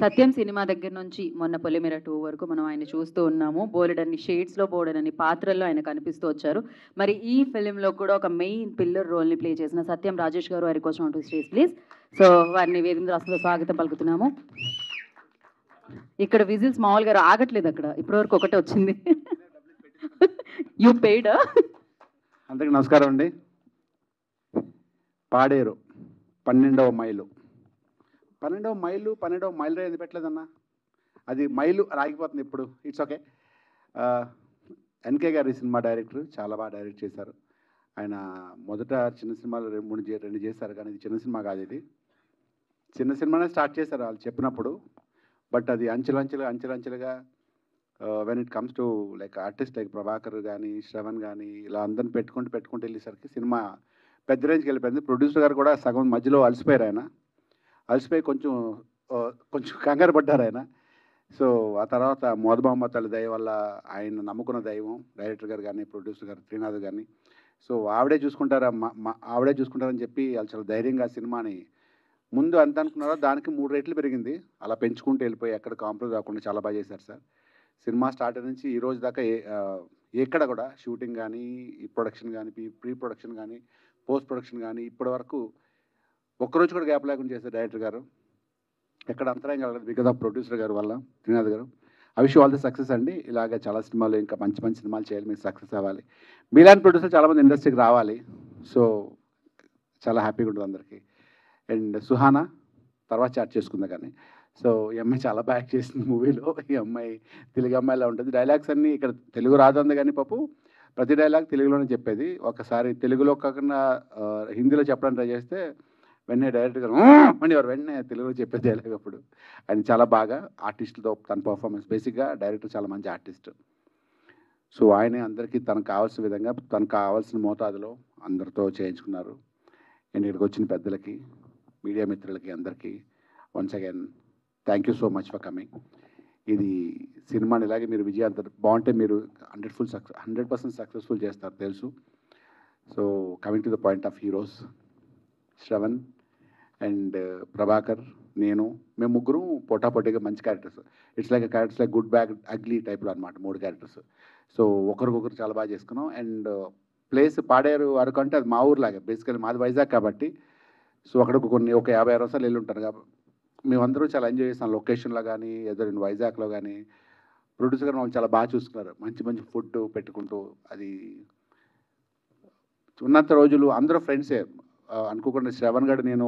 సత్యం cinema దగ్గర నుంచి మొన్న పొలిమేర 2 వరకు మనం ఆయన చూస్తూ ఉన్నాము. బోలెడన్ని షేడ్స్‌లో, బోలెడన్ని పాత్రల్లో ఆయన కనిపిస్తూ వచ్చారు. మరి ఈ ఫిల్మ్‌లో కూడా ఒక మెయిన్ పిల్లర్ రోల్‌ని ప్లే చేసిన సత్యం రాజేష్ గారు వారి కోసం on to stage please. So వారిని వేదిక స్వాగతం పలుకుతున్నాము. ఇక్కడ విజిల్స్ మామూలుగా ఆగట్లేదు అక్కడ. ఇప్పటివరకు ఒకటే వచ్చింది. యూ పెయిడా? అందరికి నమస్కారం అండి. పాడేరు 12వ మైలు 12వ మైలు ఎందుకు పెట్టలేదన్నా? అది మైలు రాగిపోతుంది ఇప్పుడు. It's okay. ఎన్కే గారి సినిమా డైరెక్టర్ చాలా బాగా డైరెక్ట్ చేశారు. ఆయన మొదట చిన్న సినిమాలు రెండు చేశారు, కానీ ఇది చిన్న సినిమా కాదు. ఇది చిన్న సినిమానే స్టార్ట్ చేశారు వాళ్ళు చెప్పినప్పుడు. బట్ అది అంచెలంచెలుగా when it comes to like artist like Prabhakar కానీ, శ్రవణ్ కానీ, ఇలా అందరిని పెట్టుకుంటూ వెళ్ళేసరికి సినిమా పెద్ద రేంజ్కి వెళ్ళిపోయింది. ప్రొడ్యూసర్ గారు కూడా సగం మధ్యలో అలసిపోయారు. ఆయన అలసిపోయి కొంచెం కంగారు పడ్డారు ఆయన. సో ఆ తర్వాత మోదబామ్మ తల్లి దయ వల్ల ఆయన నమ్ముకున్న దైవం డైరెక్టర్ గారు కానీ, ప్రొడ్యూసర్ గారు త్రినాథ్ కానీ, సో ఆవిడే చూసుకుంటారని చెప్పి వాళ్ళు చాలా ధైర్యంగా సినిమాని ముందు ఎంత అనుకున్నారో దానికి 3 రెట్లు పెరిగింది. అలా పెంచుకుంటూ వెళ్ళిపోయి ఎక్కడ కాంప్రమైజ్ కాకుండా చాలా బాగా చేశారు సార్. సినిమా స్టార్ట్ నుంచి ఈ రోజు దాకా ఎక్కడ కూడా షూటింగ్ కానీ, ఈ ప్రొడక్షన్ కానీ, ప్రీ ప్రొడక్షన్ కానీ, పోస్ట్ ప్రొడక్షన్ కానీ ఇప్పటి వరకు ఒక్కరోజు కూడా గ్యాప్ లేకుండా చేశారు డైరెక్టర్ గారు. ఎక్కడ అంతరాయం కలగలేదు బికాజ్ ఆఫ్ ప్రొడ్యూసర్ గారు వల్ల, త్రినాథ్ గారు. I wish all the success అండి. ఇలాగ చాలా సినిమాలు ఇంకా మంచి మంచి సినిమాలు చేయాలి, మీరు సక్సెస్ అవ్వాలి. మీలాంటి ప్రొడ్యూసర్ చాలామంది ఇండస్ట్రీకి రావాలి. సో చాలా హ్యాపీగా ఉంటుంది అందరికీ. అండ్ సుహానా తర్వాత చాట్ చేసుకుందా కానీ, సో ఈ అమ్మాయి చాలా బాగా యాక్ట్ చేసింది మూవీలో. ఈ అమ్మాయి తెలుగు అమ్మాయిలా ఉంటుంది. డైలాగ్స్ అన్నీ ఇక్కడ తెలుగు రాదంది కానీ పాపు ప్రతి డైలాగ్ తెలుగులోనే చెప్పేది. ఒకసారి తెలుగులో కాకుండా హిందీలో చెప్పడానికి ట్రై చేస్తే వెంటనే డైరెక్టర్ గారు అనేవారు, వెంటనే తెలుగులో చెప్పే డైలాగ్. అప్పుడు ఆయన చాలా బాగా ఆర్టిస్టులతో తన పర్ఫార్మెన్స్, బేసిక్గా డైరెక్టర్ చాలా మంచి ఆర్టిస్ట్. సో ఆయనే అందరికీ తనకు కావాల్సిన విధంగా, తనకు కావాల్సిన మోతాదులో అందరితో చేయించుకున్నారు. అండ్ ఇక్కడికి వచ్చిన పెద్దలకి, మీడియా మిత్రులకి అందరికీ once again thank you so much for coming. ఇది సినిమాని ఇలాగే మీరు విజయవంతం బాగుంటే మీరు 100% సక్సెస్ఫుల్ చేస్తారు తెలుసు. So coming to the point of heroes, Shravan and Prabhakar, మేము ముగ్గురు పోటాపోటీగా మంచి characters. It's like characters like good bad ugly టైప్లో అనమాట, 3 క్యారెక్టర్స్. సో ఒకరికొకరు చాలా బాగా చేసుకున్నాం. అండ్ ప్లేస్ పాడేరు వరకు అంటే అది మా ఊర్లాగా, బేసికలీ మాది వైజాగ్ కాబట్టి. సో అక్కడికి ఒక 50 సార్లు వెళ్ళి ఉంటారు కాబట్టి మేమందరూ చాలా ఎంజాయ్ చేస్తాం. లొకేషన్లో కానీ, ఏదో వైజాగ్లో కానీ ప్రొడ్యూసర్ గారు మమ్మల్ని చాలా బాగా చూసుకున్నారు. మంచి మంచి ఫుడ్ పెట్టుకుంటూ, అది ఉన్నంత రోజులు అందరూ ఫ్రెండ్సే. అనుకోకుండా శ్రవణ్ గారు నేను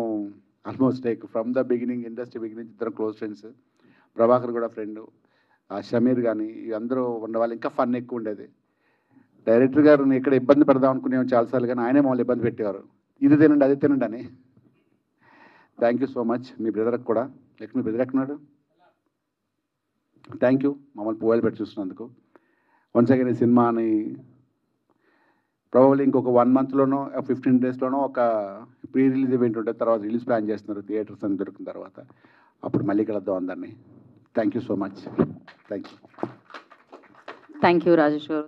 almost like from the beginning, industry beginning ఇద్దరు క్లోజ్ ఫ్రెండ్స్. ప్రభాకర్ కూడా ఫ్రెండ్, షమీర్ కానీ, అందరూ ఉండేవాళ్ళు. ఇంకా ఫన్ ఎక్కువ ఉండేది. డైరెక్టర్ గారిని ఇక్కడ ఇబ్బంది పెడదాం అనుకునేవాం చాలాసార్లు, కానీ ఆయనే మమ్మల్ని ఇబ్బంది పెట్టేవారు, ఇది తినండి అది తినండి అని. Thank you so much. మీ బ్రదర్కి కూడా, మీ బ్రదర్ ఎక్కడున్నాడు? థ్యాంక్ యూ మమ్మల్ని పోయాలు పెట్టి చూస్తున్నందుకు. వన్స్ అగైన్ ఈ సినిమాని ప్రాబబ్లీ ఇంకొక 1 మంత్లోనో 15 డేస్లోనో ఒక ప్రీ రిలీజ్ ఈవెంట్ ఉంటుంది. తర్వాత రిలీజ్ ప్లాన్ చేస్తున్నారు థియేటర్స్ అని దొరికిన తర్వాత. అప్పుడు మళ్ళీ కలుద్దాం అందరినీ. Thank you so much. Thank you. Thank you Rajesh గారు.